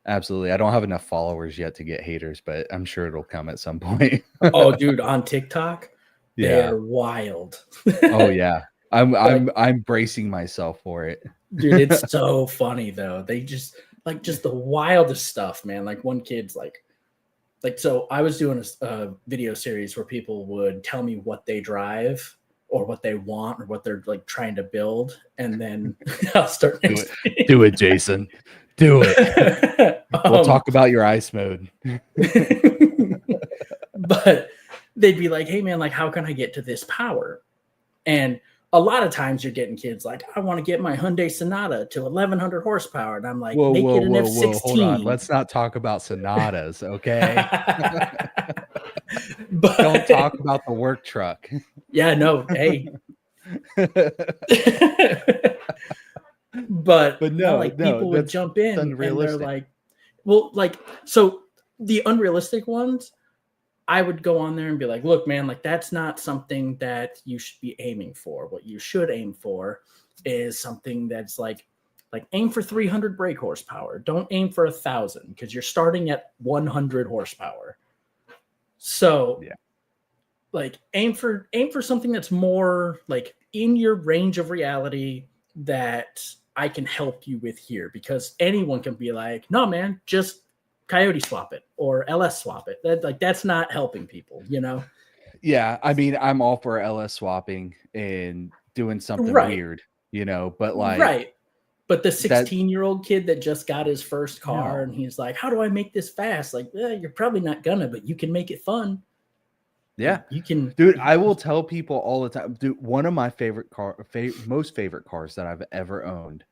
Absolutely. I don't have enough followers yet to get haters, but I'm sure it'll come at some point. Oh, dude, on TikTok, they're wild. Oh yeah. I'm bracing myself for it. Dude, it's so funny though. They just the wildest stuff, man. Like one kid's like so I was doing a video series where people would tell me what they drive or what they want or what they're like trying to build, and then I'll start do it, Jason. Do it. We'll talk about your ice mode. But they'd be like, hey man, like, how can I get to this power? And a lot of times you're getting kids like, I want to get my Hyundai Sonata to 1100 horsepower. And I'm like, make it an F16. Hold on. Let's not talk about Sonatas, okay? But Don't talk about the work truck. yeah, no, hey. But no, like people would jump in and they're like, well, like, so the unrealistic ones, I would go on there and be like, look, man, like that's not something that you should be aiming for. What you should aim for is something that's like aim for 300 brake horsepower. Don't aim for 1,000 because you're starting at 100 horsepower. So yeah, like aim for something that's more like in your range of reality that I can help you with here, because anyone can be like, no, man, just coyote swap it or LS swap it. That's not helping people, you know? Yeah, I mean, I'm all for LS swapping and doing something weird, you know, but like right. But the 16-year-old kid that just got his first car and he's like, how do I make this fast? Like, you're probably not gonna, but you can make it fun. Yeah, you can, dude. I will tell people all the time, dude. One of my favorite most favorite cars that I've ever owned.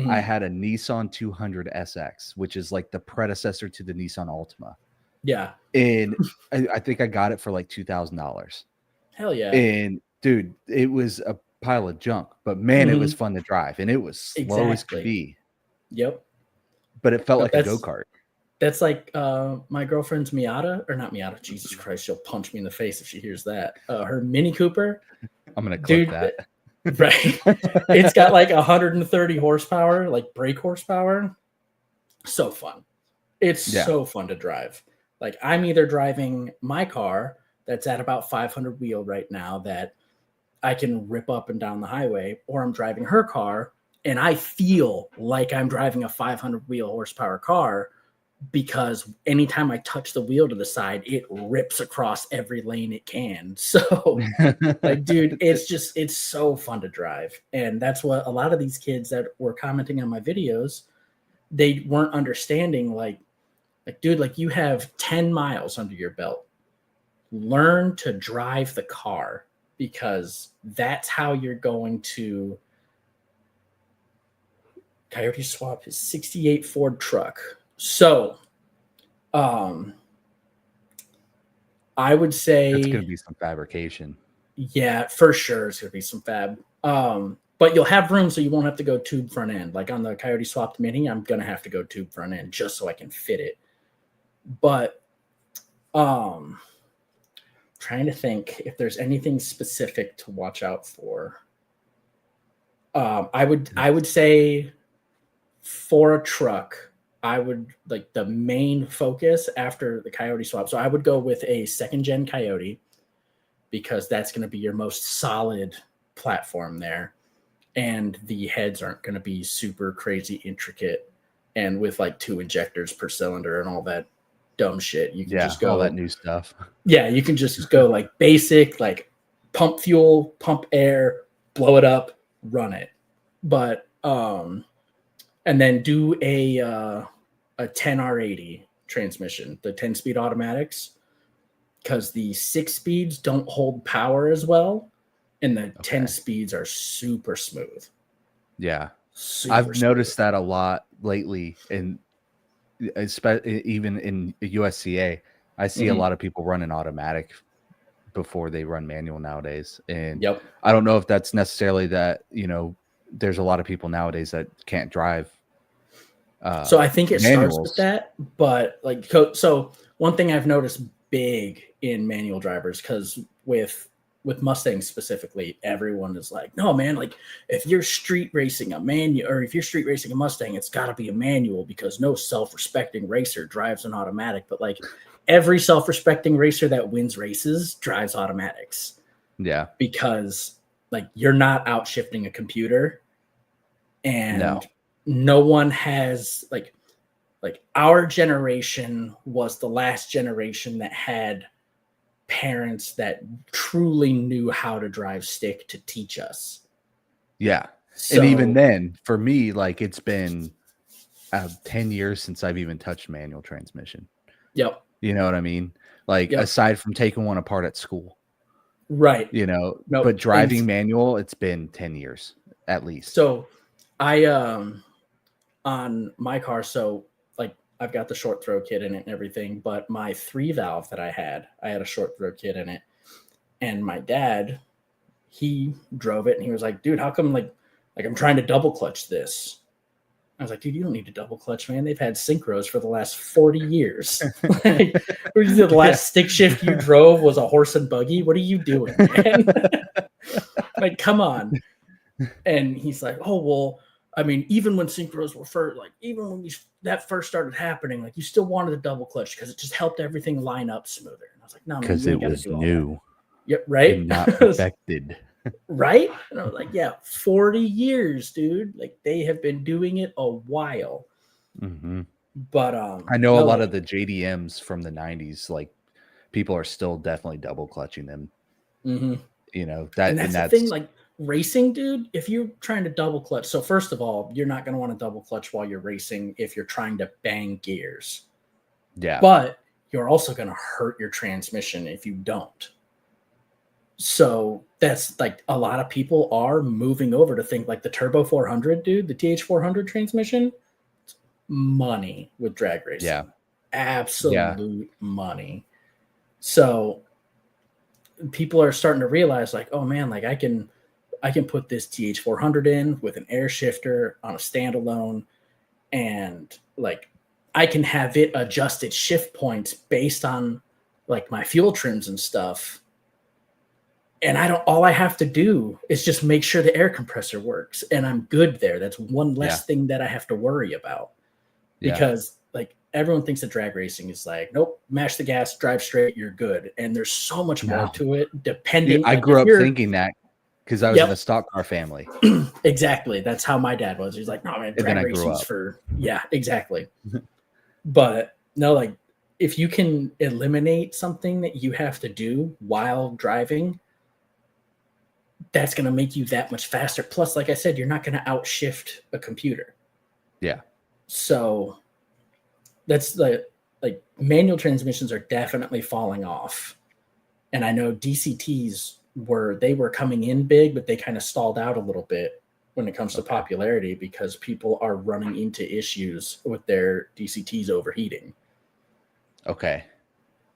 I had a Nissan 200 SX, which is like the predecessor to the Nissan Altima. Yeah, and I think I got it for like $2,000. Hell yeah! And dude, it was a pile of junk, but man, it was fun to drive, and it was slow as could be. Yep. But it felt like a go-kart. That's like my girlfriend's Miata, or not Miata. Jesus Christ, she'll punch me in the face if she hears that. Her Mini Cooper. I'm gonna clip that. Right. It's got like 130 horsepower, like brake horsepower. So fun. It's so fun to drive. Like I'm either driving my car that's at about 500 wheel right now that I can rip up and down the highway, or I'm driving her car and I feel like I'm driving a 500 wheel horsepower car, because anytime I touch the wheel to the side, it rips across every lane it can. So like, dude, it's so fun to drive. And that's what a lot of these kids that were commenting on my videos, they weren't understanding. Like, dude, like you have 10 miles under your belt. Learn to drive the car, because that's how you're going to Coyote swap his 68 Ford truck. So, I would say it's going to be some fabrication. Yeah, for sure. It's going to be some fab. But you'll have room, so you won't have to go tube front end. Like on the Coyote swapped Mini, I'm going to have to go tube front end just so I can fit it. But, trying to think if there's anything specific to watch out for. I would say for a truck, I would like the main focus after the Coyote swap. So I would go with a 2nd gen Coyote, because that's going to be your most solid platform there. And the heads aren't going to be super crazy intricate and with like 2 injectors per cylinder and all that dumb shit. You can just go all that new stuff. Yeah, you can just go like basic, like pump fuel, pump air, blow it up, run it. But and then do a 10R80 transmission, the 10-speed automatics, because the 6 speeds don't hold power as well, and the 10 speeds are super smooth. Yeah, I've noticed that a lot lately, and even in USCA, I see a lot of people running automatic before they run manual nowadays. And I don't know if that's necessarily that, you know, there's a lot of people nowadays that can't drive. So I think it starts with that, but like, so one thing I've noticed big in manual drivers, because with Mustangs specifically, everyone is like, no, man, like if you're street racing a manual, or if you're street racing a Mustang, it's got to be a manual, because no self-respecting racer drives an automatic. But like every self-respecting racer that wins races drives automatics. Yeah. Because like you're not outshifting a computer, and no one has like our generation was the last generation that had parents that truly knew how to drive stick to teach us. Yeah. So, and even then, for me, like it's been 10 years since I've even touched manual transmission. Yep. You know what I mean? Like aside from taking one apart at school. Right. You know, but driving manual, it's been 10 years at least. So I on my car, so like I've got the short throw kit in it and everything, but my 3-valve that I had a short throw kit in it. And my dad, he drove it and he was like, dude, how come like I'm trying to double clutch this? I was like, dude, you don't need to double clutch, man. They've had synchros for the last 40 years. Like, the last stick shift you drove was a horse and buggy. What are you doing, man? Like, come on. And he's like, oh, well, I mean, even when synchros were first, like, even when that first started happening, like, you still wanted a double clutch because it just helped everything line up smoother. And I was like, no, man, Because it was new. Yep, right. And not perfected. Right? And I was like, yeah, 40 years, dude. Like, they have been doing it a while. Mm-hmm. But I know a lot of the JDMs from the 90s, like, people are still definitely double clutching them. Mm-hmm. You know, that's the thing, like, racing, dude, if you're trying to double clutch, so first of all, you're not going to want to double clutch while you're racing if you're trying to bang gears. Yeah. But you're also going to hurt your transmission if you don't. So that's like a lot of people are moving over to think like the Turbo 400, dude, the TH400 transmission, money with drag racing. Yeah. Absolute money. So people are starting to realize like, oh man, like I can put this TH400 in with an air shifter on a standalone, and like I can have it adjust its shift points based on like my fuel trims and stuff. And all I have to do is just make sure the air compressor works and I'm good there. That's one less thing that I have to worry about, because like everyone thinks that drag racing is like, nope, mash the gas, drive straight, you're good. And there's so much more to it depending. Dude, I grew up thinking that because I was in a stock car family. Exactly. That's how my dad was. He's like, no, man, drag racing's for, exactly. But no, like if you can eliminate something that you have to do while driving, that's going to make you that much faster. Plus, like I said, you're not going to outshift a computer. Yeah. So that's like manual transmissions are definitely falling off. And I know DCTs were coming in big, but they kind of stalled out a little bit when it comes to popularity because people are running into issues with their DCTs overheating. Okay.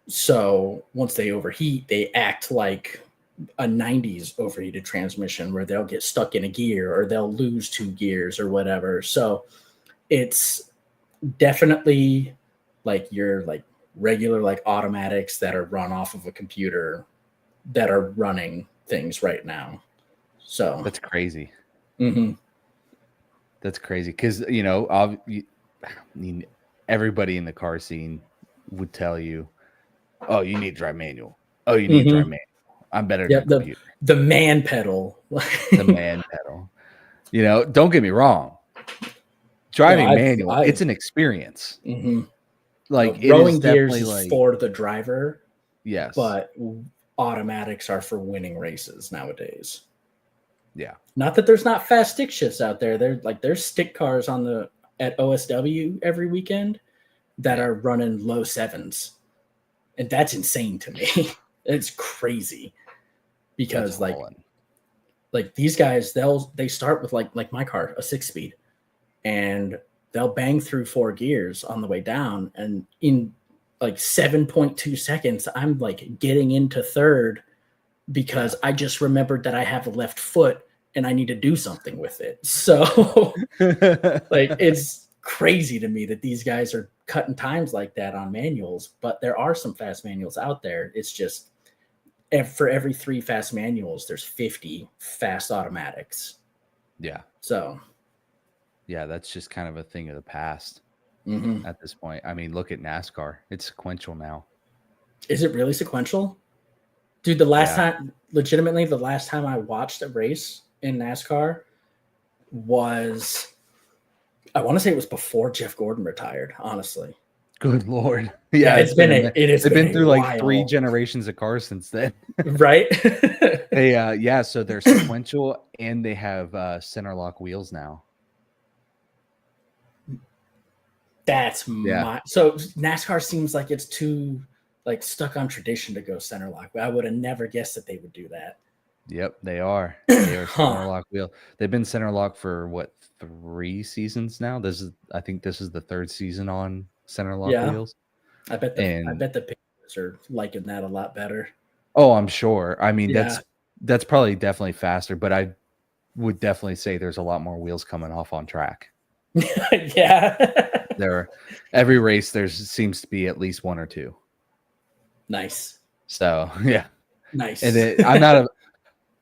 So once they overheat, they act like a 90s overheated transmission where they'll get stuck in a gear or they'll lose 2 gears or whatever. So it's definitely like your like regular like automatics that are run off of a computer that are running things right now. So that's crazy. Mm-hmm. That's crazy because I mean, everybody in the car scene would tell you, "Oh, you need to drive manual. Oh, you need to drive manual. I'm better than the computer." The man pedal. The man pedal. Don't get me wrong. Driving manual, it's an experience. Mm-hmm. Like rowing gears is for the driver. Yes. But automatics are for winning races nowadays. Yeah. Not that there's not fast stick shifts out there. There's stick cars at OSW every weekend that are running low 7s. And that's insane to me. It's crazy. Because like these guys, they start with like my car, a 6-speed, and they'll bang through 4 gears on the way down, and in like 7.2 seconds, I'm like getting into third because I just remembered that I have a left foot and I need to do something with it. So like it's crazy to me that these guys are cutting times like that on manuals, but there are some fast manuals out there. It's just for every 3 fast manuals, there's 50 fast automatics. Yeah. So yeah, that's just kind of a thing of the past at this point. I mean, look at NASCAR. It's sequential now. Is it really sequential? Dude, the last time I watched a race in NASCAR was, I want to say it was before Jeff Gordon retired, honestly. Good Lord. Yeah, it's been through like 3 generations of cars since then. Right? So they're sequential and they have center lock wheels now. So NASCAR seems like it's too like stuck on tradition to go center lock. I would have never guessed that they would do that. Yep, they are. They are center lock wheel. They've been center lock for what, 3 seasons now? I think this is the 3rd season on center lock Yeah. wheels. I bet the And pictures are liking that a lot better. oh, I'm sure. I mean, Yeah. that's probably definitely faster, but I would definitely say there's a lot more wheels coming off on track. Yeah. Every race there seems to be at least one or two. Nice. So yeah. Nice. And I'm not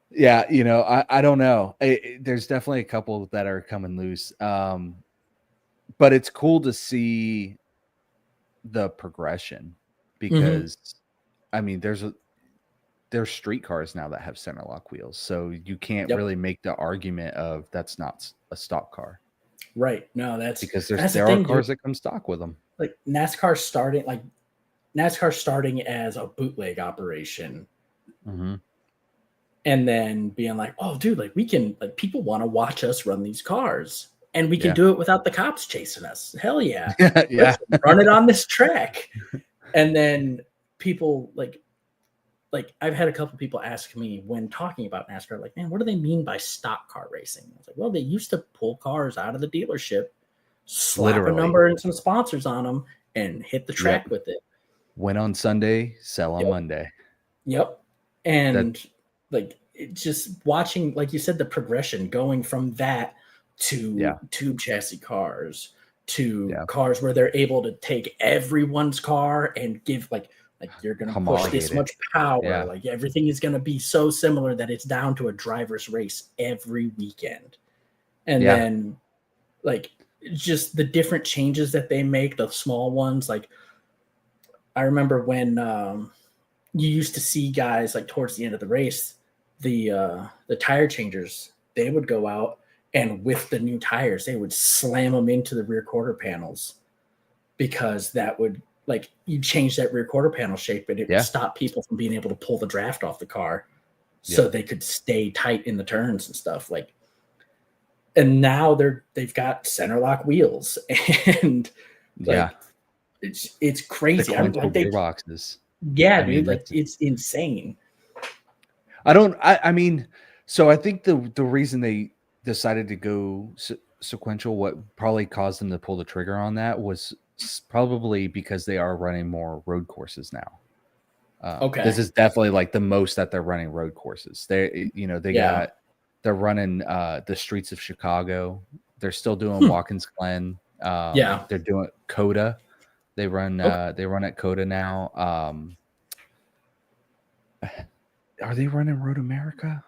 yeah, you know, I don't know. There's definitely a couple that are coming loose. But it's cool to see the progression because I mean there's street cars now that have center lock wheels. So you can't really make the argument of that's not a stock car. Right. No, because that's there the are thing, cars dude. that come stock with them. Like NASCAR starting as a bootleg operation. Mm-hmm. And then being like, oh, dude, like we can, like people want to watch us run these cars and we can Yeah. do it without the cops chasing us. Hell yeah. Yeah. Let's run it on this track. And then people like I've had a couple people ask me when talking about NASCAR, like, man, what do they mean by stock car racing? I was like, well, they used to pull cars out of the dealership, slap a number and some sponsors on them, and hit the track with it. Win on Sunday, sell on Monday. Yep. And like just watching, like you said, the progression going from that to tube chassis cars to cars where they're able to take everyone's car and give like you're going to push this much power. Yeah. Like everything is going to be so similar that it's down to a driver's race every weekend. And then like just the different changes that they make, the small ones. Like I remember when you used to see guys like towards the end of the race, the tire changers, they would go out and with the new tires, they would slam them into the rear quarter panels because that would like you change that rear quarter panel shape and it would stop people from being able to pull the draft off the car so they could stay tight in the turns and stuff. Like, and now they've got center lock wheels and like it's crazy. Like gearboxes. Yeah, dude, like it's insane. I mean, so I think the reason they decided to go sequential, what probably caused them to pull the trigger on that was probably because they are running more road courses now. This is definitely like the most that they're running road courses. They're running the streets of Chicago. They're still doing Watkins Glen. They're doing Coda. They run at Coda now. Are they running Road America?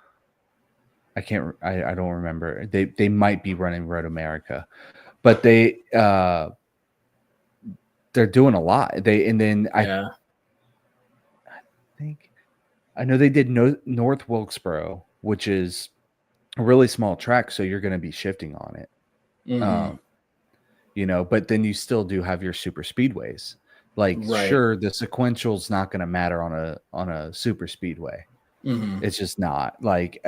I don't remember. They might be running Road America, but they're doing a lot. I think I know they did North Wilkesboro, which is a really small track, so you're going to be shifting on it. You know, but then you still do have your super speedways. Like, sure, the sequential's not going to matter on a super speedway. It's just not. Like,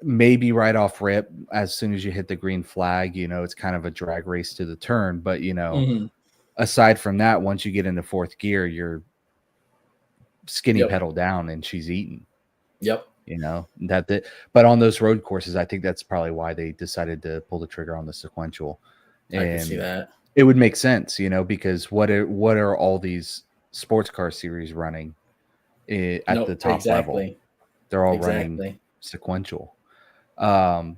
maybe right off rip, as soon as you hit the green flag, you know, it's kind of a drag race to the turn. But, you know, aside from that, once you get into fourth gear, you're skinny pedal down and she's eating. Yep. You know, but on those road courses, I think that's probably why they decided to pull the trigger on the sequential. And I can see that. It would make sense, you know, because what are all these sports car series running at the top level? They're all running sequential. I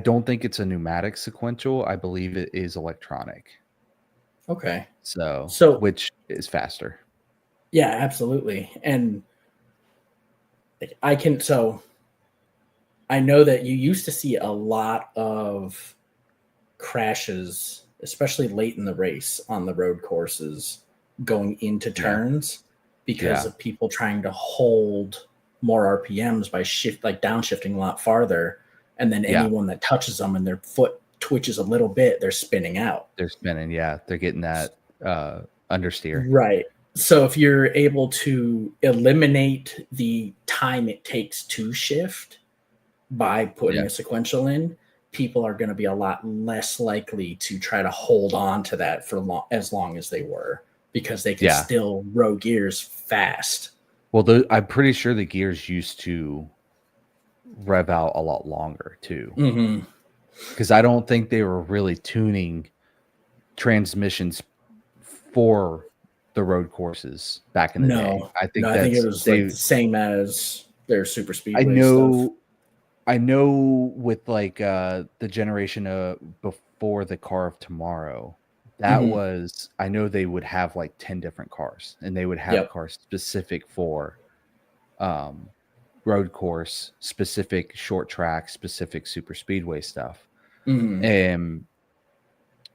don't think it's a pneumatic sequential. I believe it is electronic. Okay. So which is faster. Yeah, absolutely. And I know that you used to see a lot of crashes, especially late in the race on the road courses going into turns because of people trying to hold more RPMs by downshifting a lot farther. And then anyone that touches them and their foot twitches a little bit, they're spinning out. They're spinning. Yeah. They're getting that understeer. Right. So if you're able to eliminate the time it takes to shift by putting a sequential in, people are going to be a lot less likely to try to hold on to that for as long as they were because they can still row gears fast. Well, I'm pretty sure the gears used to rev out a lot longer too. Because I don't think they were really tuning transmissions for the road courses back in the day. I think I think it was like the same as their super speedway stuff. I know with like the generation before the car of tomorrow, that was, I know they would have like 10 different cars, and they would have cars specific for road course, specific short track, specific super speedway stuff. And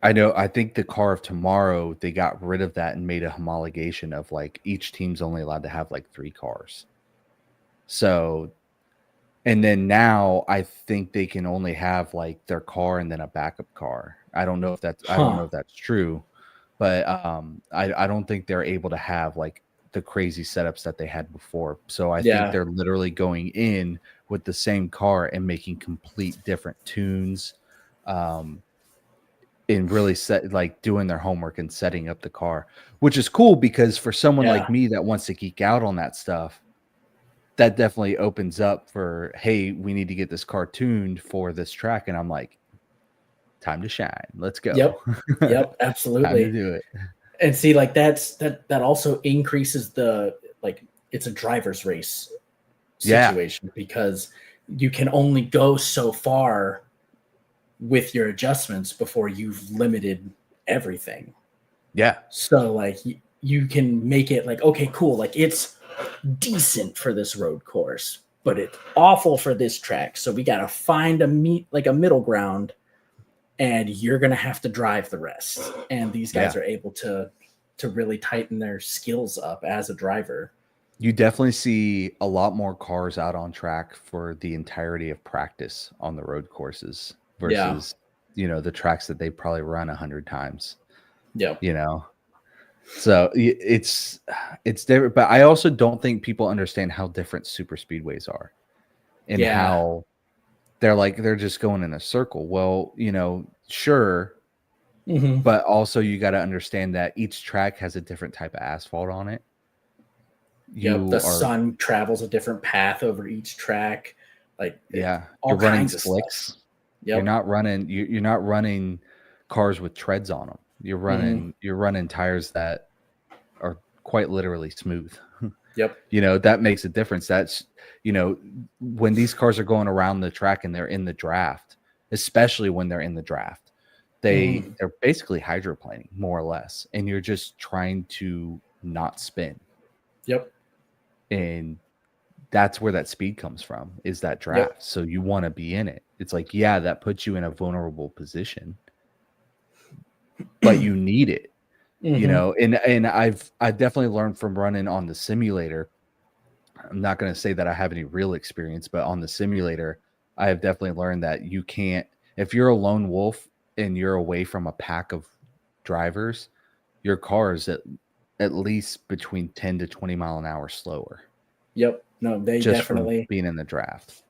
I think the car of tomorrow, they got rid of that and made a homologation of like each team's only allowed to have like 3 cars. So, and then now I think they can only have like their car and then a backup car. I don't know if that's true, but I don't think they're able to have like the crazy setups that they had before. So I think they're literally going in with the same car and making complete different tunes. And really doing their homework and setting up the car, which is cool because for someone like me that wants to geek out on that stuff, that definitely opens up for, hey, we need to get this car tuned for this track. And I'm like, time to shine. Let's go. Yep. Absolutely. Time to do it. And see, like that also increases the, like, it's a driver's race situation because you can only go so far with your adjustments before you've limited everything. Yeah. So like you can make it like, okay, cool. Like it's decent for this road course, but it's awful for this track. So we got to find a middle ground, and you're going to have to drive the rest. And these guys are able to really tighten their skills up as a driver. You definitely see a lot more cars out on track for the entirety of practice on the road courses versus, the tracks that they probably run 100 times. Yeah. So it's different, but I also don't think people understand how different super speedways are and how they're just going in a circle. Well, sure. But also you got to understand that each track has a different type of asphalt on it. The sun travels a different path over each track. Like you're running slicks. You're not running cars with treads on them. You're running tires that are quite literally smooth. That makes a difference. That's when these cars are going around the track and they're in the draft, especially when they're in the draft, they're basically hydroplaning more or less, and you're just trying to not spin. And that's where that speed comes from, is that draft. So you want to be in it. It's like, that puts you in a vulnerable position, but you need it, and I've definitely learned from running on the simulator. I'm not going to say that I have any real experience, but on the simulator, I have definitely learned that you can't, if you're a lone wolf and you're away from a pack of drivers, your car is at least between 10 to 20 mile an hour slower. No, they just definitely from being in the draft.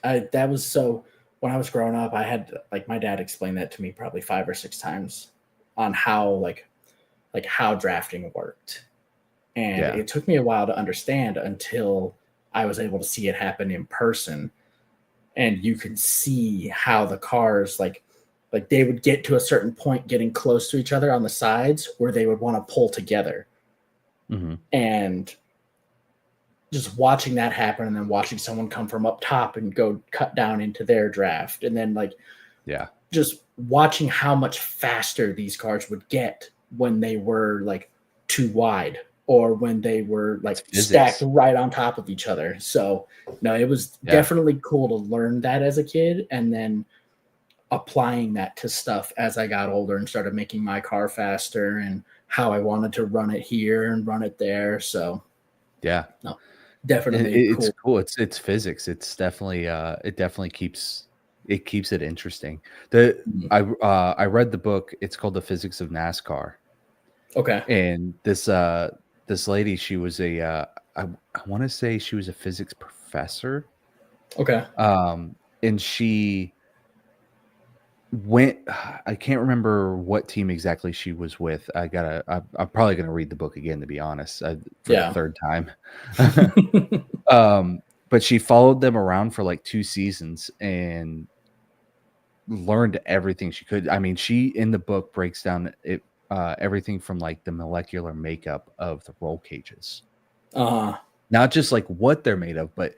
That was so when I was growing up, I had like my dad explained that to me probably 5 or 6 times on how like how drafting worked. And it took me a while to understand until I was able to see it happen in person. And you could see how the cars like they would get to a certain point getting close to each other on the sides where they would want to pull together. And just watching that happen, and then watching someone come from up top and go cut down into their draft. And then just watching how much faster these cars would get when they were like too wide, or when they were like stacked right on top of each other. So no, it was definitely cool to learn that as a kid, and then applying that to stuff as I got older and started making my car faster and how I wanted to run it here and run it there. So no, definitely it's cool. It's physics. It's definitely it definitely keeps it interesting. I read the book. It's called The Physics of NASCAR. Okay. And this lady, she was I want to say she was a physics professor. Okay. And she went, I can't remember what team exactly she was with. I'm probably gonna read the book again, to be honest, for the 3rd time. But she followed them around for like 2 seasons and learned everything she could. I mean, she in the book breaks down it everything from like the molecular makeup of the roll cages. Uh-huh. Not just like what they're made of, but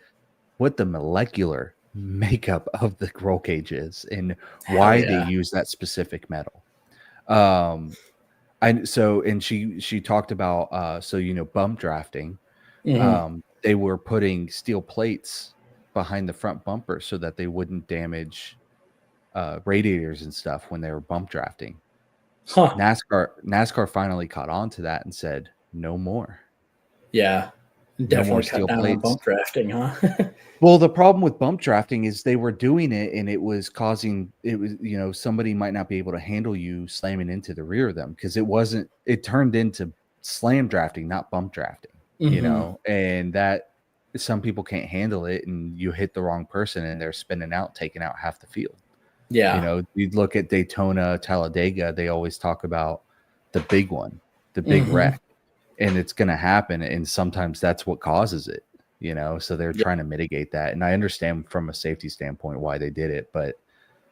what the molecular makeup of the roll cage is and why they use that specific metal. And she talked about bump drafting. They were putting steel plates behind the front bumper so that they wouldn't damage radiators and stuff when they were bump drafting. Huh. NASCAR finally caught on to that and said no more. Yeah. No more Definitely cut steel down on plates. bump drafting, huh? Well, the problem with bump drafting is they were doing it and it was somebody might not be able to handle you slamming into the rear of them because it turned into slam drafting, not bump drafting, and that some people can't handle it and you hit the wrong person and they're spinning out, taking out half the field. Yeah. You'd look at Daytona, Talladega, they always talk about the big one, the big wreck. And it's going to happen. And sometimes that's what causes it, so they're trying to mitigate that. And I understand from a safety standpoint why they did it, but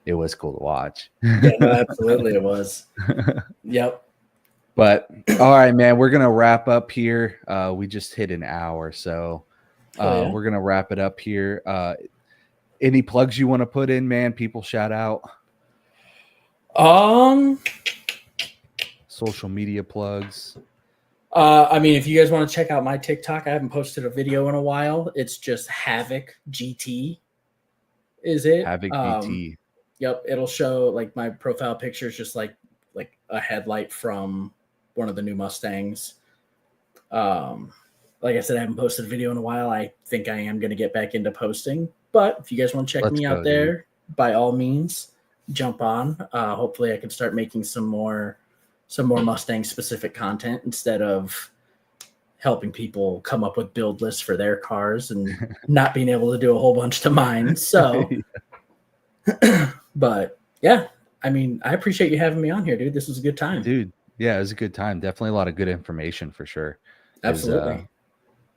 it was cool to watch. Yeah, no, absolutely it was. Yep. But all right, man, we're going to wrap up here. We just hit an hour. So we're going to wrap it up here. Any plugs you want to put in, man? People shout out. Social media plugs. I mean, if you guys want to check out my TikTok, I haven't posted a video in a while. It's just Havoc GT. Is it? Havoc GT. Yep. It'll show like my profile picture is just like a headlight from one of the new Mustangs. Like I said, I haven't posted a video in a while. I think I am going to get back into posting. But if you guys want to check me out there, by all means, jump on. Hopefully I can start making some more Mustang specific content instead of helping people come up with build lists for their cars and not being able to do a whole bunch to mine. So, but yeah, I mean, I appreciate you having me on here, dude. This was a good time, dude. Yeah, it was a good time. Definitely a lot of good information for sure. Absolutely.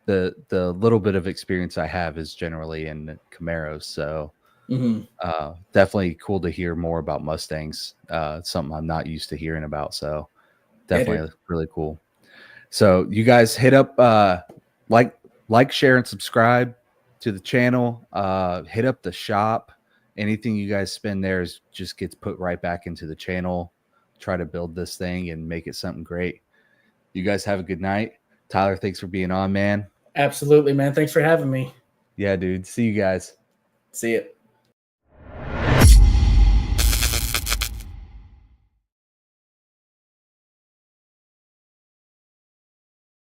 The little bit of experience I have is generally in Camaros. So definitely cool to hear more about Mustangs. Something I'm not used to hearing about. So definitely really cool. So you guys hit up like, share, and subscribe to the channel. Hit up the shop. Anything you guys spend there just gets put right back into the channel. Try to build this thing and make it something great. You guys have a good night. Tyler, thanks for being on, man. Absolutely, man. Thanks for having me. Yeah, dude. See you guys. See you.